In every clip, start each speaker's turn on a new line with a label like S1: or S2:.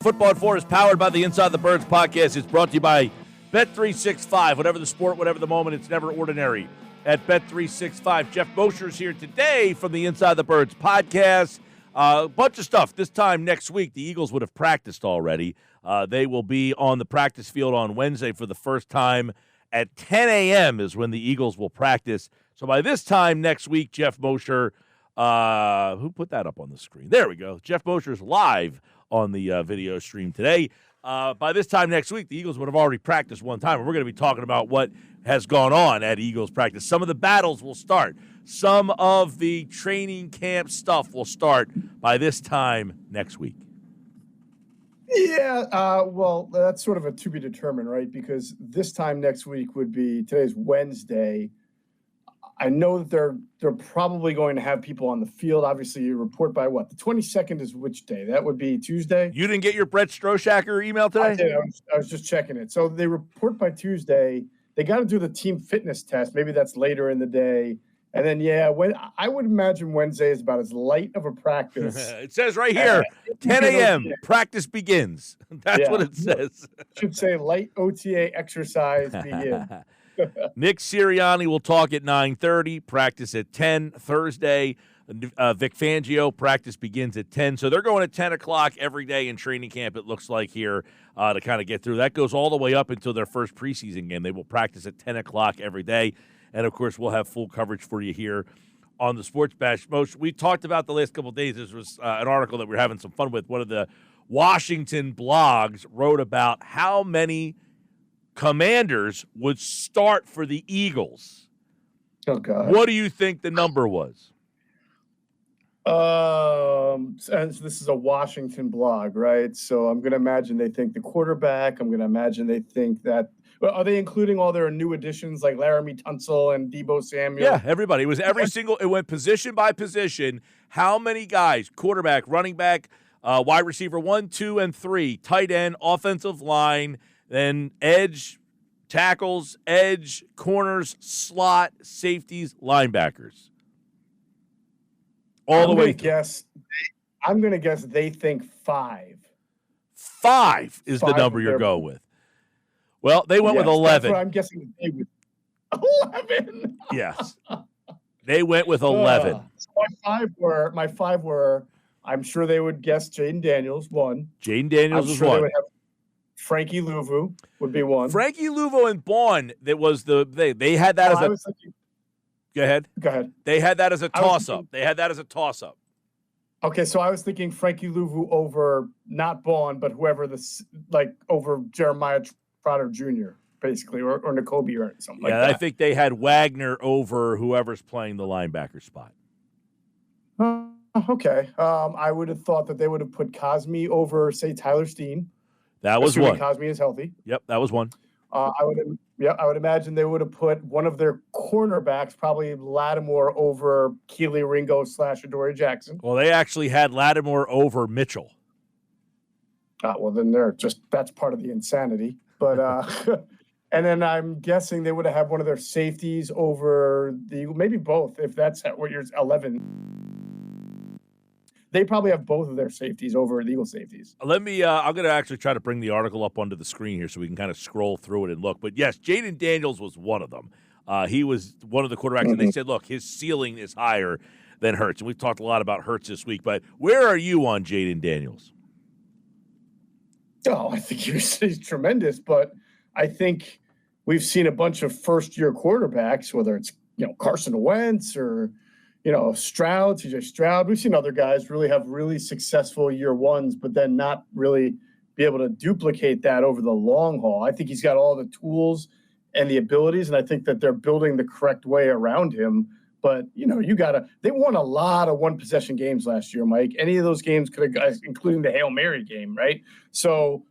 S1: Football at 4 is powered by the Inside the Birds podcast. It's brought to you by Bet365. Whatever the sport, whatever the moment, it's never ordinary at Bet365. Geoff Mosher is here today from the Inside the Birds podcast. A bunch of stuff. This time next week, the Eagles would have practiced already. They will be on the practice field on Wednesday for the first time at 10 a.m. is when the Eagles will practice. So by this time next week, Geoff Mosher, who put that up on the screen? There we go. Geoff Mosher's live on the video stream today. By this time next week, the Eagles would have already practiced one time, and we're going to be talking about what has gone on at Eagles practice. Some of the battles will start. Some of the training camp stuff will start by this time next week.
S2: Yeah, well, that's sort of a to be determined, right? Because this time next week would be, today's Wednesday. I know that they're probably going to have people on the field. Obviously, you report by what? The 22nd is which day? That would be Tuesday?
S1: You didn't get your Brett Strohacker email today?
S2: I did. I was just checking it. So they report by Tuesday. They got to do the team fitness test. Maybe that's later in the day. And then, when I would imagine Wednesday is about as light of a practice.
S1: It says right here, 10 a.m., practice begins. That's what it says.
S2: Should say light OTA exercise begin.
S1: Nick Sirianni will talk at 9:30, practice at 10 Thursday. Vic Fangio, practice begins at 10. So they're going at 10 o'clock every day in training camp, it looks like here, to kind of get through. That goes all the way up until their first preseason game. They will practice at 10 o'clock every day. And, of course, we'll have full coverage for you here on the Sports Bash. We talked about the last couple of days. This was an article that we were having some fun with. One of the Washington blogs wrote about how many Commanders would start for the Eagles.
S2: Oh, God.
S1: What do you think the number was?
S2: And this is a Washington blog, right? So I'm going to imagine they think the quarterback. I'm going to imagine they think that. Well, are they including all their new additions like Laramie Tunsil and Deebo Samuel?
S1: Yeah, everybody. It was it went position by position. How many guys? Quarterback, running back, wide receiver 1, 2, and 3, tight end, offensive line, then edge, tackles, edge, corners, slot, safeties, linebackers. All the way.
S2: I'm going to guess they think 5.
S1: 5 is the number you're going with. Well, they went with 11.
S2: That's what I'm guessing. 11.
S1: Yes. They went with 11.
S2: So my five were, I'm sure they would guess Jaden Daniels, 1.
S1: Jaden Daniels was 1.
S2: They would have Frankie Louvu would be 1.
S1: Frankie Louvu and Bond, they had that as a Go ahead. They had that as a toss-up.
S2: Okay, so I was thinking Frankie Louvu over not Bond, but whoever over Jeremiah Trotter Jr., basically, or N'Kobe or something like that.
S1: Yeah, I think they had Wagner over whoever's playing the linebacker spot.
S2: Okay. I would have thought that they would have put Cosme over, say, Tyler Steen.
S1: That was one.
S2: Cosme is healthy.
S1: Yep, that was one.
S2: I would imagine they would have put one of their cornerbacks, probably Lattimore, over Keely Ringo / Adoree Jackson.
S1: Well, they actually had Lattimore over Mitchell.
S2: Well, then that's part of the insanity. But and then I'm guessing they would have had one of their safeties over maybe both, if that's what you're 11. They probably have both of their safeties over the Eagle safeties.
S1: Let me I'm going to actually try to bring the article up onto the screen here so we can kind of scroll through it and look. But yes, Jaden Daniels was one of them. He was one of the quarterbacks, and they said, look, his ceiling is higher than Hurts. And we've talked a lot about Hurts this week, but where are you on Jaden Daniels?
S2: Oh, I think he's tremendous, but I think we've seen a bunch of first-year quarterbacks, whether it's Carson Wentz or Stroud, TJ Stroud. We've seen other guys really have really successful year ones, but then not really be able to duplicate that over the long haul. I think he's got all the tools and the abilities, and I think that they're building the correct way around him. But, they won a lot of one-possession games last year, Mike. Any of those games could have, including the Hail Mary game, right? So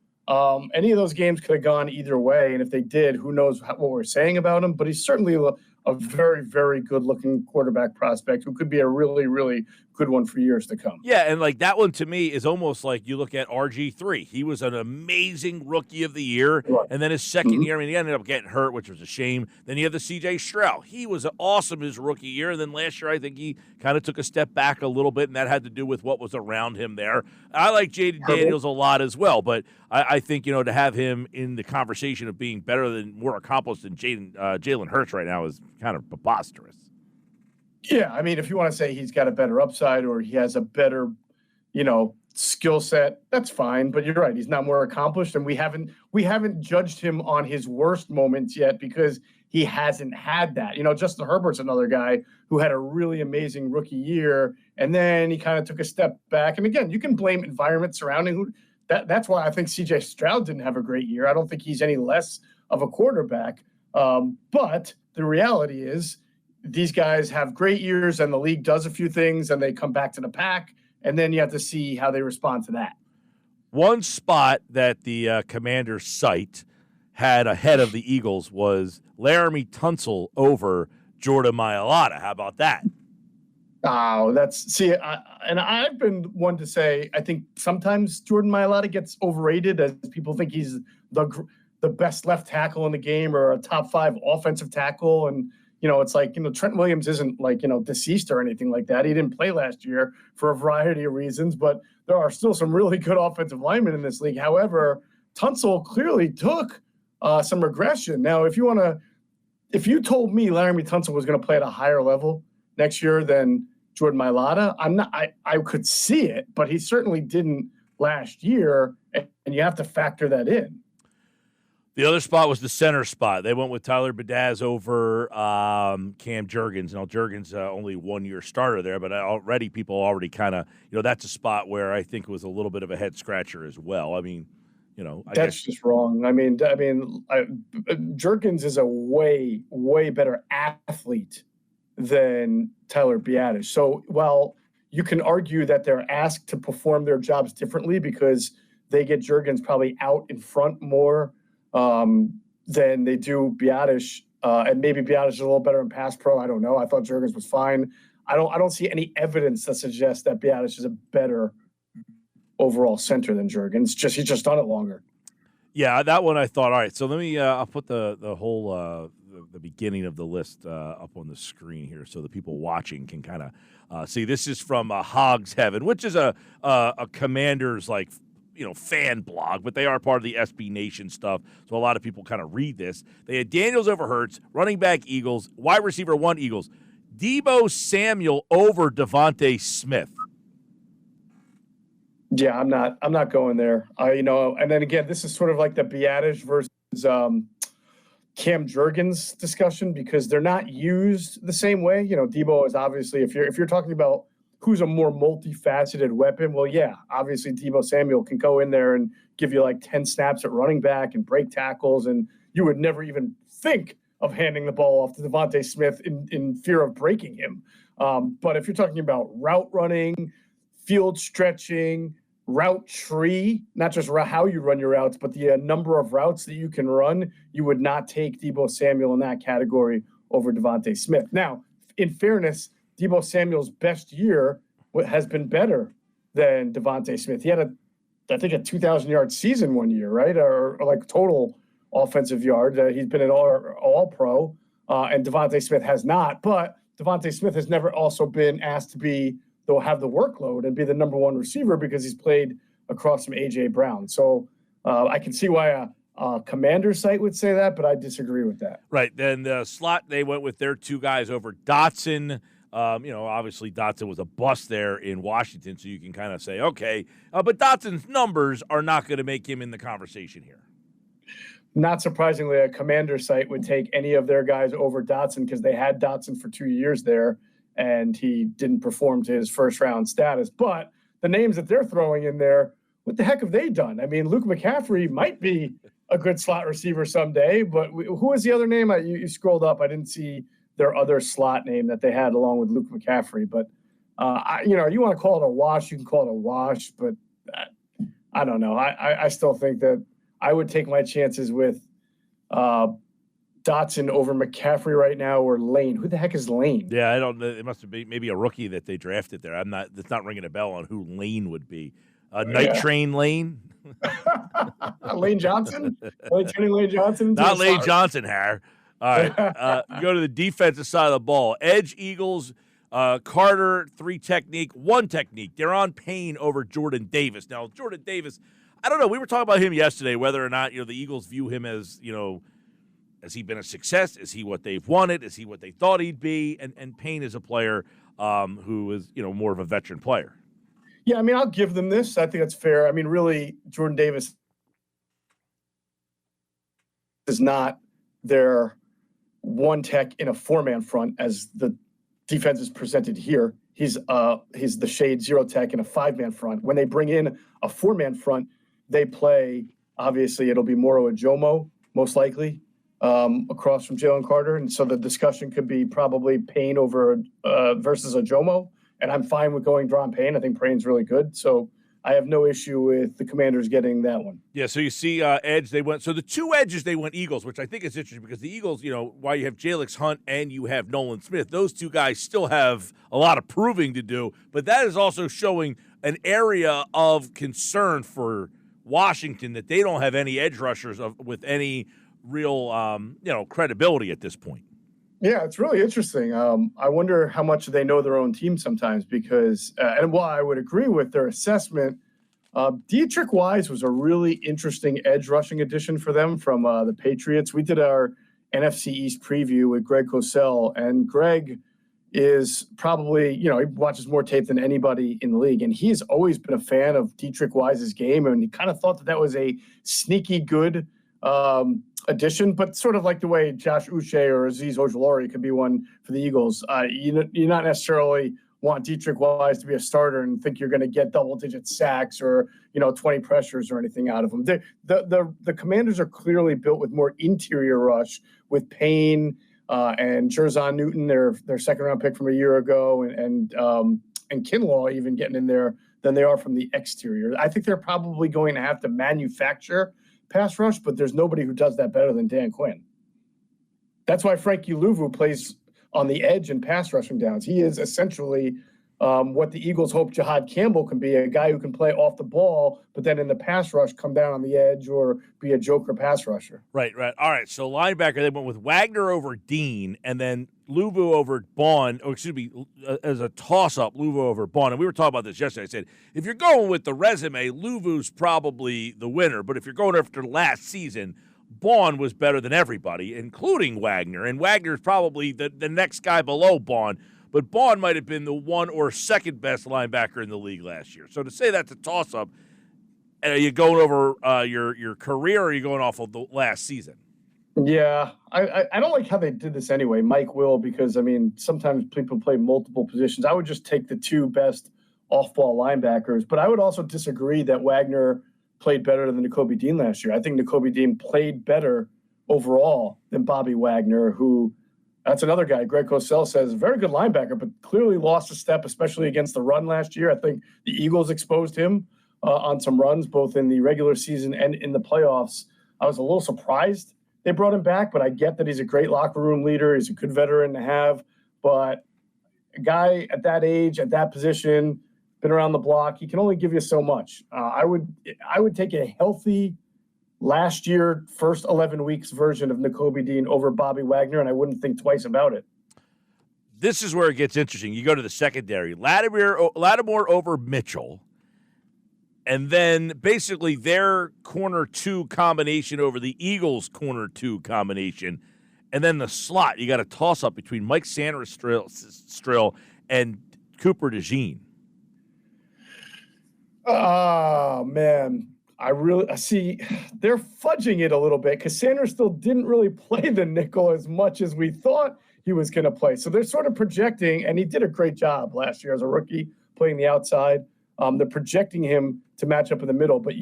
S2: any of those games could have gone either way. And if they did, who knows what we're saying about him. But he's certainly a very, very good-looking quarterback prospect who could be a really, really good one for years to come.
S1: Yeah, and like that one to me is almost like you look at RG3. He was an amazing rookie of the year,
S2: Right.
S1: and then his second year, I mean, he ended up getting hurt, which was a shame. Then you have the CJ Stroud. He was awesome his rookie year, and then last year I think he kind of took a step back a little bit, and that had to do with what was around him there. I like Jaden Daniels a lot as well, but I think, you know, to have him in the conversation of being better than, more accomplished than Jalen Hurts right now is kind of preposterous.
S2: Yeah, I mean, if you want to say he's got a better upside or he has a better, you know, skill set, that's fine. But you're right; he's not more accomplished, and we haven't judged him on his worst moments yet because he hasn't had that. You know, Justin Herbert's another guy who had a really amazing rookie year, and then he kind of took a step back. And again, you can blame environment surrounding who. That's why I think C.J. Stroud didn't have a great year. I don't think he's any less of a quarterback. But the reality is, these guys have great years and the league does a few things and they come back to the pack, and then you have to see how they respond to that.
S1: One spot that the Commanders site had ahead of the Eagles was Laramie Tunsil over Jordan Mailata. How about that?
S2: Oh, and I've been one to say, I think sometimes Jordan Mailata gets overrated as people think he's the best left tackle in the game or a top 5 offensive tackle. And, you know, it's like, you know, Trent Williams isn't like, you know, deceased or anything like that. He didn't play last year for a variety of reasons, but there are still some really good offensive linemen in this league. However, Tunsil clearly took some regression. Now, if you told me Laramie Tunsil was going to play at a higher level next year than Jordan Mailata, I could see it, but he certainly didn't last year, and you have to factor that in.
S1: The other spot was the center spot. They went with Tyler Badaz over Cam Jurgens. Now, Jurgens only 1-year starter there, but people already kind of, you know, that's a spot where I think it was a little bit of a head scratcher as well. I mean, you know,
S2: that's just wrong. I mean, Jurgens is a way, way better athlete than Tyler Biadasz. So while you can argue that they're asked to perform their jobs differently because they get Jurgens probably out in front more than they do Biadasz, and maybe Biadasz is a little better in pass pro. I don't know. I thought Jurgens was fine. I don't see any evidence that suggests that Biadasz is a better overall center than Jurgens. He's just done it longer.
S1: Yeah, that one I thought. All right, so let me. I'll put the whole the beginning of the list up on the screen here, so the people watching can kind of see. This is from Hogs Heaven, which is a Commanders fan blog, but they are part of the SB Nation stuff, so a lot of people kind of read this. They had Daniels over Hurts, running back Eagles, wide receiver 1 Eagles, Deebo Samuel over Devontae Smith.
S2: Yeah, I'm not going there. And then again, this is sort of like the Biadasz versus Cam Jurgens discussion because they're not used the same way. You know, Deebo is obviously, if you're talking about who's a more multifaceted weapon, well, yeah, obviously Deebo Samuel can go in there and give you like 10 snaps at running back and break tackles, and you would never even think of handing the ball off to Devontae Smith in fear of breaking him. But if you're talking about route running, field stretching, route tree, not just how you run your routes, but the number of routes that you can run, you would not take Deebo Samuel in that category over Devontae Smith. Now, in fairness, Deebo Samuel's best year has been better than Devontae Smith. He had I think a 2,000-yard season one year, right? Or like total offensive yard. He's been an all-pro, and Devontae Smith has not. But Devontae Smith has never also been asked to have the workload and be the number 1 receiver because he's played across from A.J. Brown. So I can see why a Commander site would say that, but I disagree with that.
S1: Right. Then the slot, they went with their 2 guys over Dotson. Obviously Dotson was a bust there in Washington, so you can kind of say, okay. But Dotson's numbers are not going to make him in the conversation here.
S2: Not surprisingly, a Commander site would take any of their guys over Dotson because they had Dotson for 2 years there, and he didn't perform to his first-round status. But the names that they're throwing in there, what the heck have they done? I mean, Luke McCaffrey might be a good slot receiver someday, but who was the other name? You scrolled up. I didn't see their other slot name that they had along with Luke McCaffrey. But, you want to call it a wash, you can call it a wash. But I don't know. I still think that I would take my chances with Dotson over McCaffrey right now, or Lane. Who the heck is Lane?
S1: Yeah, I don't know. It must be maybe a rookie that they drafted there. It's not ringing a bell on who Lane would be. Night Train Lane?
S2: Lane Johnson? Lane Johnson?
S1: Not Lane Johnson, Har. All right. Go to the defensive side of the ball. Edge, Eagles, Carter, 3 technique, 1 technique. Deron Payne over Jordan Davis. Now, Jordan Davis, I don't know. We were talking about him yesterday, whether or not, the Eagles view him as, has he been a success? Is he what they've wanted? Is he what they thought he'd be? And Payne is a player who is, more of a veteran player.
S2: Yeah, I mean, I'll give them this. I think that's fair. I mean, really, Jordan Davis is not their one tech in a 4-man front as the defense is presented here. He's the shade 0 tech in a 5-man front. When they bring in a 4-man front, they play, obviously, it'll be Moro Ajomo, most likely, across from Jalen Carter. And so the discussion could be probably Payne over versus Ajomo. And I'm fine with going Deron Payne. I think Payne's really good. So I have no issue with the Commanders getting that one.
S1: Yeah, so you see edge, they went – so the 2 edges, they went Eagles, which I think is interesting because the Eagles, while you have Jalix Hunt and you have Nolan Smith, those 2 guys still have a lot of proving to do. But that is also showing an area of concern for Washington that they don't have any edge rushers with any real, credibility at this point.
S2: Yeah, it's really interesting. I wonder how much they know their own team sometimes because, and while I would agree with their assessment, Dietrich Wise was a really interesting edge rushing addition for them from the Patriots. We did our NFC East preview with Greg Cosell, and Greg is probably, he watches more tape than anybody in the league, and he's always been a fan of Dietrich Wise's game, and he kind of thought that was a sneaky good addition, but sort of like the way Josh Uche or Azeez Ojulari could be one for the Eagles. You not necessarily want Dietrich Wise to be a starter and think you're going to get double-digit sacks or 20 pressures or anything out of him. The Commanders are clearly built with more interior rush with Payne and Jerzon Newton, their second-round pick from a year ago, and Kinlaw even getting in there than they are from the exterior. I think they're probably going to have to manufacture pass rush, but there's nobody who does that better than Dan Quinn. That's why Frankie Louvu plays on the edge and pass rushing downs. He is essentially what the Eagles hope Jihad Campbell can be, a guy who can play off the ball, but then in the pass rush come down on the edge or be a joker pass rusher.
S1: Right. All right, so linebacker, they went with Wagner over Dean, and then Louvu over Bond, as a toss-up, Louvu over Bond. And we were talking about this yesterday. I said, if you're going with the resume, Louvu's probably the winner. But if you're going after last season, Bond was better than everybody, including Wagner. And Wagner's probably the next guy below Bond. But Bond might have been the 1 or 2nd best linebacker in the league last year. So to say that's a toss-up, are you going over your career, or are you going off of the last season?
S2: Yeah, I don't like how they did this anyway. Mike will, because, sometimes people play multiple positions. I would just take the 2 best off-ball linebackers. But I would also disagree that Wagner played better than Nakobe Dean last year. I think Nakobe Dean played better overall than Bobby Wagner, who that's another guy. Greg Cosell says, very good linebacker, but clearly lost a step, especially against the run last year. I think the Eagles exposed him on some runs, both in the regular season and in the playoffs. I was a little surprised they brought him back, but I get that he's a great locker room leader. He's a good veteran to have, but a guy at that age, at that position, been around the block, he can only give you so much. I would take a healthy last year, first 11 weeks version of Nakobe Dean over Bobby Wagner, and I wouldn't think twice about it.
S1: This is where it gets interesting. You go to the secondary. Lattimore over Mitchell, and then basically their corner 2 combination over the Eagles' corner 2 combination, and then the slot. You got a toss-up between Mike Sanderstrill and Cooper DeJean.
S2: Oh, man. I see they're fudging it a little bit because Sanders still didn't really play the nickel as much as we thought he was going to play. So they're sort of projecting, and he did a great job last year as a rookie playing the outside. They're projecting him to match up in the middle, but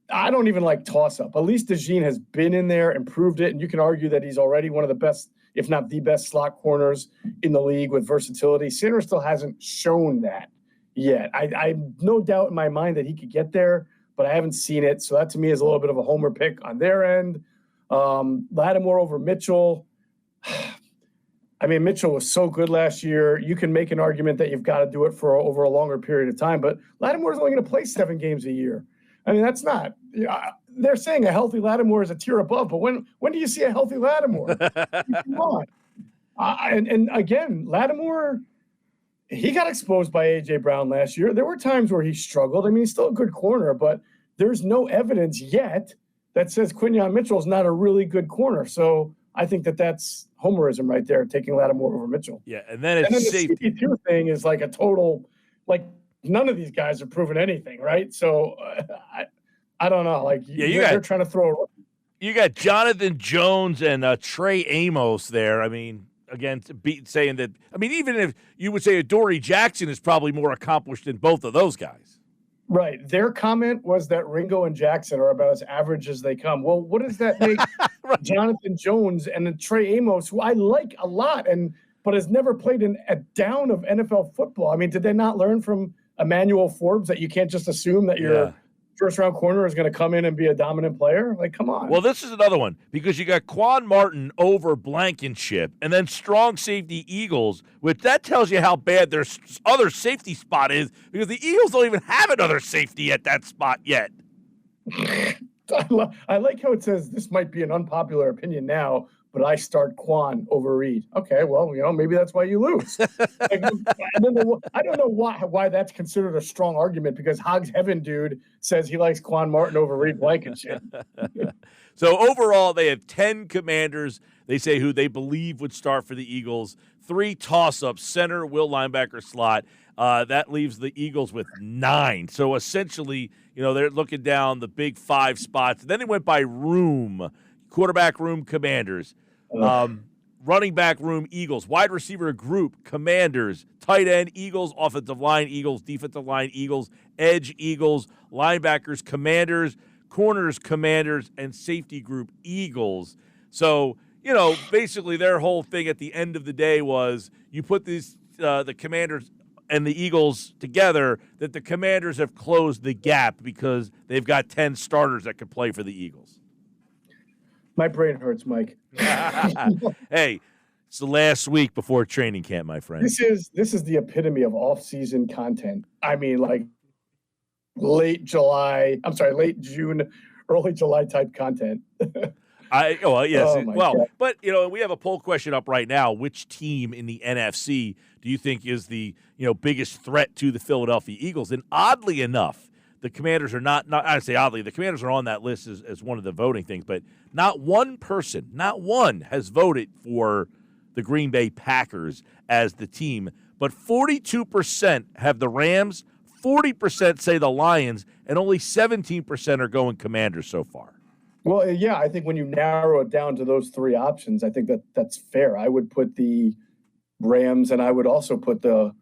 S2: I don't even like toss-up. At least DeJean has been in there and proved it, and you can argue that he's already one of the best, if not the best, slot corners in the league with versatility. Sanders still hasn't shown that yet. I no doubt in my mind that he could get there, but I haven't seen it. So that to me is a little bit of a homer pick on their end. Lattimore over Mitchell. I mean, Mitchell was so good last year. You can make an argument that you've got to do it for over a longer period of time, but Lattimore's only going to play 7 games a year. I mean, that's not they're saying a healthy Lattimore is a tier above, but when do you see a healthy Lattimore? Come on. And again, Lattimore, he got exposed by A.J. Brown last year. There were times where he struggled. I mean, he's still a good corner, but there's no evidence yet that says Quinyon Mitchell is not a really good corner. So I think that's homerism right there, taking Lattimore over Mitchell.
S1: Yeah, and then the
S2: CP2 thing is like a total, like none of these guys have proven anything, right? So I don't know. Like they're trying to throw.
S1: You got Jonathan Jones and Trey Amos there. I mean, again, saying that. I mean, even if you would say Adoree Jackson is probably more accomplished than both of those guys.
S2: Right. Their comment was that Ringo and Jackson are about as average as they come. Well, what does that make
S1: right.
S2: Jonathan Jones and then Trey Amos, who I like a lot, but has never played in a down of NFL football? I mean, did they not learn from Emmanuel Forbes that you can't just assume that your first-round corner is going to come in and be a dominant player? Like, come on.
S1: Well, this is another one because you got Quan Martin over Blankenship and then strong safety Eagles, which that tells you how bad their other safety spot is because the Eagles don't even have another safety at that spot yet.
S2: I like how it says this might be an unpopular opinion now, but I start Quan over Reed. Okay, well, maybe that's why you lose. I don't know why that's considered a strong argument because Hogs Heaven dude says he likes Quan Martin over Reed Blankenship.
S1: So overall, they have 10 commanders. They say who they believe would start for the Eagles. 3 toss-ups, center, will, linebacker, slot. That leaves the Eagles with 9. So essentially, they're looking down the big 5 spots. And then they went by room. Quarterback room, Commanders. Running back room, Eagles. Wide receiver group, Commanders. Tight end, Eagles. Offensive line, Eagles. Defensive line, Eagles. Edge, Eagles. Linebackers, Commanders. Corners, Commanders. And safety group, Eagles. So, basically their whole thing at the end of the day was you put these the Commanders and the Eagles together, that the Commanders have closed the gap because they've got 10 starters that could play for the Eagles.
S2: My brain hurts, Mike.
S1: Hey, it's the last week before training camp, my friend.
S2: This is the epitome of off-season content. I mean, like late June, early July type content.
S1: Yes.
S2: God.
S1: But we have a poll question up right now. Which team in the NFC do you think is the biggest threat to the Philadelphia Eagles? And oddly enough, the Commanders are not I say oddly, the Commanders are on that list as one of the voting things, but not one has voted for the Green Bay Packers as the team. But 42% have the Rams, 40% say the Lions, and only 17% are going Commanders so far.
S2: Well, yeah, I think when you narrow it down to those 3 options, I think that's fair. I would put the Rams and I would also put the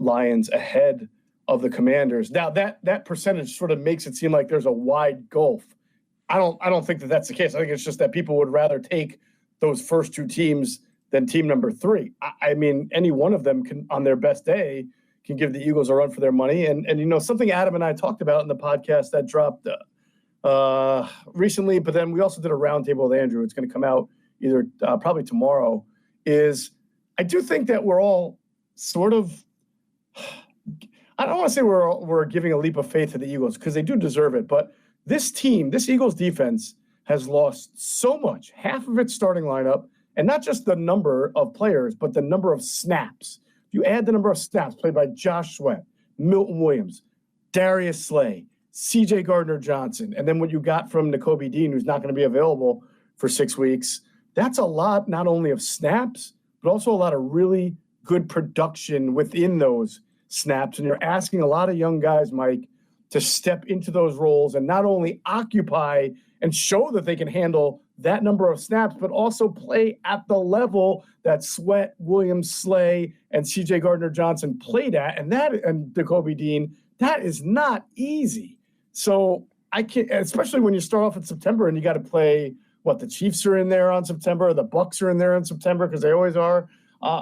S2: Lions ahead of the Commanders. Now that percentage sort of makes it seem like there's a wide gulf. I don't think that's the case. I think it's just that people would rather take those first 2 teams than team number 3. I mean, any one of them can, on their best day, can give the Eagles a run for their money. And something Adam and I talked about in the podcast that dropped recently, but then we also did a roundtable with Andrew. It's going to come out either probably tomorrow. Is I do think that we're all sort of. I don't want to say we're giving a leap of faith to the Eagles because they do deserve it, but this Eagles defense has lost so much, half of its starting lineup, and not just the number of players, but the number of snaps. If you add the number of snaps played by Josh Sweat, Milton Williams, Darius Slay, C.J. Gardner-Johnson, and then what you got from Nakobe Dean, who's not going to be available for 6 weeks, that's a lot not only of snaps, but also a lot of really good production within those snaps. And you're asking a lot of young guys, Mike, to step into those roles and not only occupy and show that they can handle that number of snaps, but also play at the level that Sweat, Williams, Slay, and C.J. Gardner-Johnson played at, and Nakobe Dean, that is not easy. So I can't, especially when you start off in September and you got to play the Chiefs are in there on September, the Bucs are in there in September because they always are.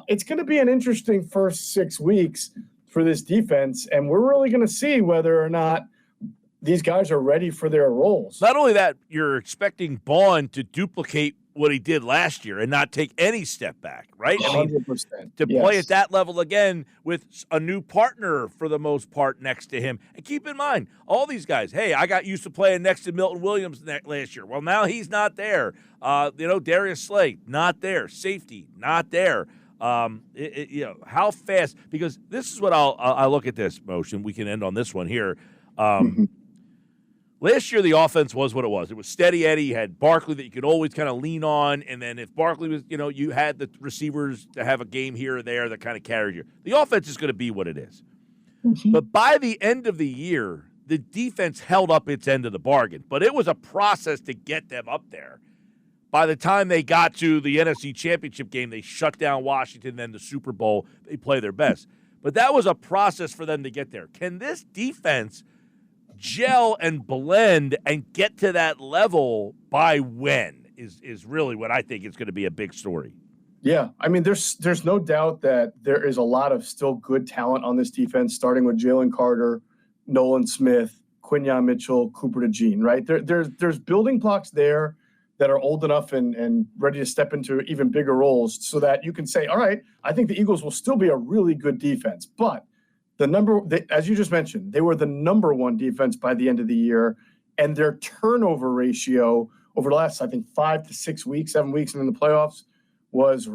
S2: It's going to be an interesting first 6 weeks for this defense, and we're really going to see whether or not these guys are ready for their roles.
S1: Not only that, you're expecting Bond to duplicate what he did last year and not take any step back, right?
S2: 100%.
S1: To play at that level again with a new partner for the most part next to him. And keep in mind, all these guys, hey, I got used to playing next to Milton Williams last year. Well, now he's not there. Darius Slay, not there. Safety, not there. How fast, because this is what I'll look at this, Motion. We can end on this one here. Last year, the offense was what it was. It was steady Eddie. You had Barkley that you could always kind of lean on. And then if Barkley was, you had the receivers to have a game here or there that kind of carried you. The offense is going to be what it is. But by the end of the year, the defense held up its end of the bargain. But it was a process to get them up there. By the time they got to the NFC Championship game, they shut down Washington. Then the Super Bowl, they play their best. But that was a process for them to get there. Can this defense gel and blend and get to that level by when is really what I think is going to be a big story.
S2: Yeah, I mean, there's no doubt that there is a lot of still good talent on this defense, starting with Jalen Carter, Nolan Smith, Quinyon Mitchell, Cooper DeJean, right? There's building blocks there that are old enough and ready to step into even bigger roles so that you can say, all right, I think the Eagles will still be a really good defense. But as you just mentioned, they were the number one defense by the end of the year, and their turnover ratio over the last, I think, 5 to 6 weeks, 7 weeks in the playoffs was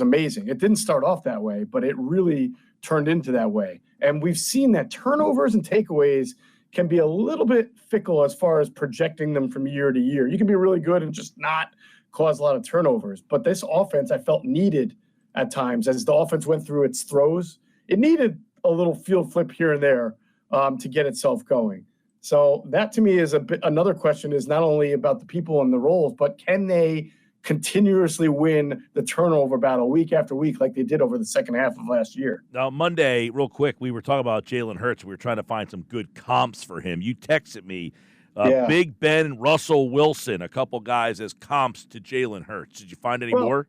S2: amazing. It didn't start off that way, but it really turned into that way. And we've seen that turnovers and takeaways can be a little bit fickle as far as projecting them from year to year. You can be really good and just not cause a lot of turnovers. But this offense, I felt, needed at times, as the offense went through its throws, it needed a little field flip here and there to get itself going. So that to me is another question, is not only about the people and the roles, but can they continuously win the turnover battle week after week like they did over the second half of last year?
S1: Now, Monday, real quick, we were talking about Jalen Hurts. We were trying to find some good comps for him. You texted me Big Ben and Russell Wilson, a couple guys as comps to Jalen Hurts. Did you find any more?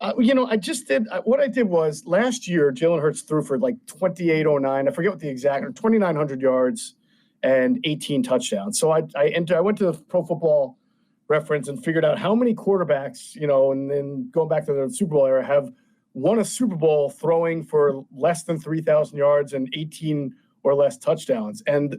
S2: I just did. What I did was last year, Jalen Hurts threw for like 2,809. I forget what the exact, 2,900 yards and 18 touchdowns. So I went to the Pro Football Reference and figured out how many quarterbacks, and then going back to the Super Bowl era, have won a Super Bowl throwing for less than 3,000 yards and 18 or less touchdowns. And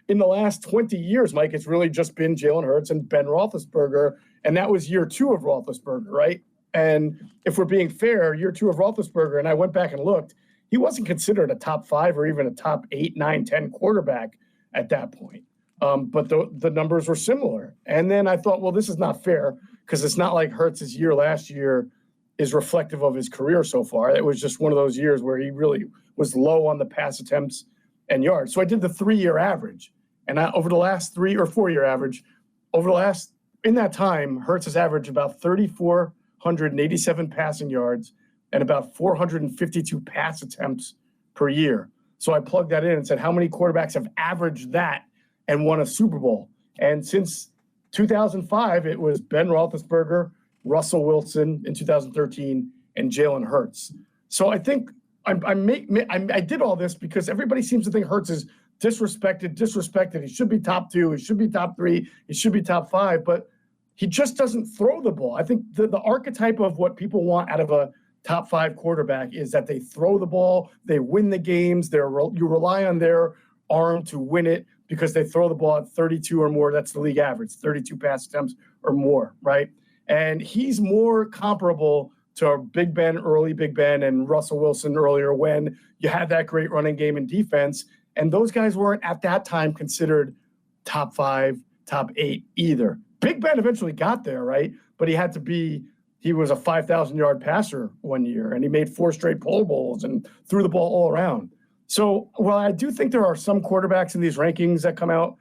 S2: in the last 20 years, Mike, it's really just been Jalen Hurts and Ben Roethlisberger, and that was year 2 of Roethlisberger, right? And if we're being fair, year 2 of Roethlisberger, and I went back and looked, he wasn't considered a top 5 or even a top 8, 9, 10 quarterback at that point. But the numbers were similar. And then I thought, well, this is not fair, because it's not like Hurts' year last year is reflective of his career so far. It was just one of those years where he really was low on the pass attempts and yards. So I did the 3-year average. And over the last 3 or 4-year average, in that time, Hurts has averaged about 3,487 passing yards and about 452 pass attempts per year. So I plugged that in and said, how many quarterbacks have averaged that and won a Super Bowl? And since 2005, it was Ben Roethlisberger, Russell Wilson in 2013, and Jalen Hurts. So I think I did all this because everybody seems to think Hurts is disrespected. He should be top 2. He should be top 3. He should be top 5. But he just doesn't throw the ball. I think the archetype of what people want out of a top 5 quarterback is that they throw the ball, they win the games, you rely on their arm to win it because they throw the ball at 32 or more. That's the league average, 32 pass attempts or more, right? And he's more comparable to Big Ben, early Big Ben, and Russell Wilson earlier, when you had that great running game and defense. And those guys weren't at that time considered top 5, top 8 either. Big Ben eventually got there, right? But he was a 5,000-yard passer one year, and he made 4 straight Pro Bowls and threw the ball all around. So while I do think there are some quarterbacks in these rankings that come out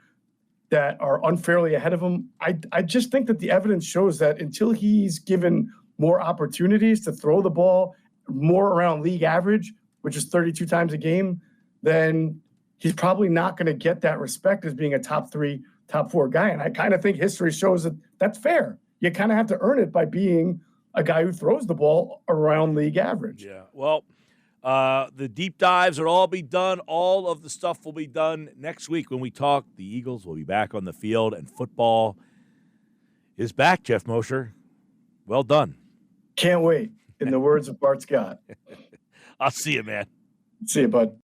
S2: that are unfairly ahead of him, I just think that the evidence shows that until he's given more opportunities to throw the ball more around league average, which is 32 times a game, then he's probably not going to get that respect as being a top 3, top 4 guy. And I kind of think history shows that that's fair. You kind of have to earn it by being a guy who throws the ball around league average.
S1: Yeah, well, The deep dives will all be done. All of the stuff will be done next week when we talk. The Eagles will be back on the field, and football is back, Geoff Mosher. Well done.
S2: Can't wait. In the words of Bart Scott.
S1: I'll see you, man.
S2: See you, bud.